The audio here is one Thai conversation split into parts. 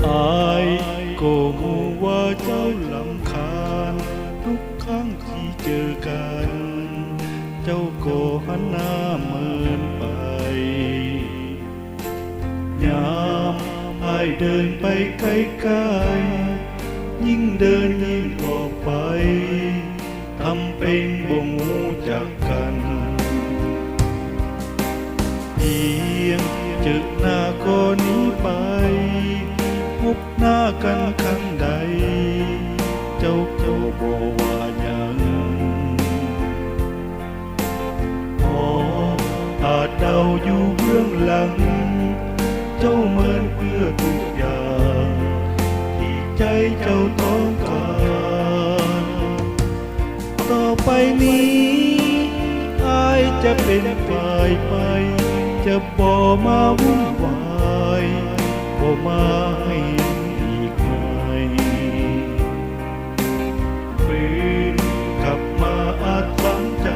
อายก็หูว่าเจ้าลำคาญทุกครั้งที่เจอกันเจ้าก็หันหน้าเมินไปยามอายเดินไปไกลๆยิ่งเดินยิ่งออกไปทำเป็นบ่รู้จักกันเพียงเจอหน้าก็หนีไปพบหน้ากันครั้งใดเจ้าบอกว่ายังพออาจเดาอยู่เบื้องหลังเจ้าเหมือนเพื่อทุกอย่างที่ใจเจ้าต้องการต่อไปนี้อายจะเป็นฝ่ายไปจะบ่มาวุ่นวายบ่มาให้อีกไหมฝืนกลับมาอาจฝังใจ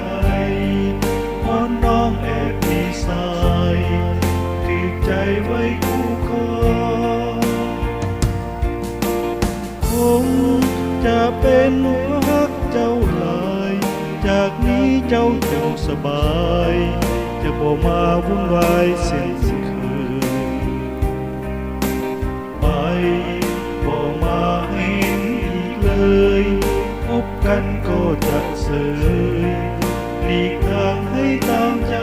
เพราะน้องแอบมีสายถือใจไว้คู่ครองคงจะเป็นรักเจ้าหลายจากนี้เจ้าจงสบายจะบ่มาวุ่นวายเส้นคืนไปบ่มาเห็นอีกเลยพบกันก็จะเสยหลีกทางให้ตามใจ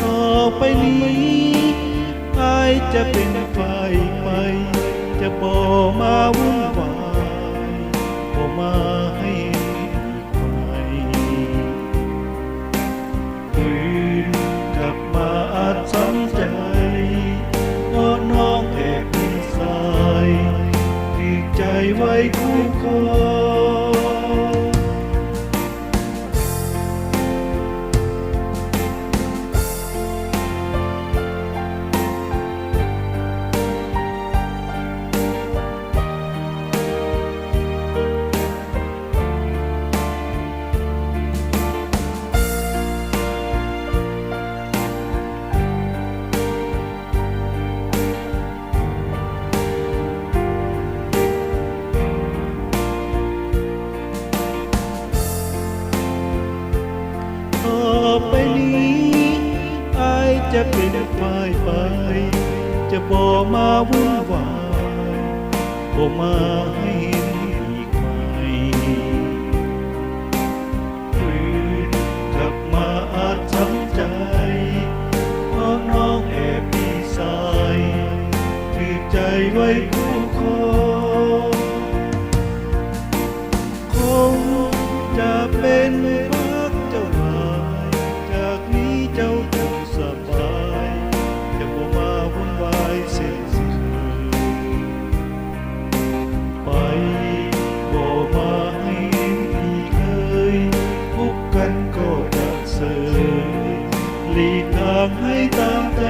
ต่อไปนี้อายจะเป็นฝ่ายไปจะบ่มาวุ่นวายบ่มาให้อีกไหมคืนกลับมาอาจซ้ำใจเพราะน้องแอบมีสายถือใจไว้คู่ครองต่อไปนี้อายจะเป็นฝ่ายไปจะบ่มาวุ่นวายบ่มาให้เห็นอีกไหมฝืนกลับมาอาจช้ำใจเพราะน้องแอบมีสายถือใจไว้คู่ครองคงจะเป็นรักเจ้าหลายจากนี้เจ้าจงสบายจะบ่มาวุ่นวายเส้นคืนไปบ่มาให้เห็นอีกเลยพบกันก็จะเสยหลีกทางให้ตามใจ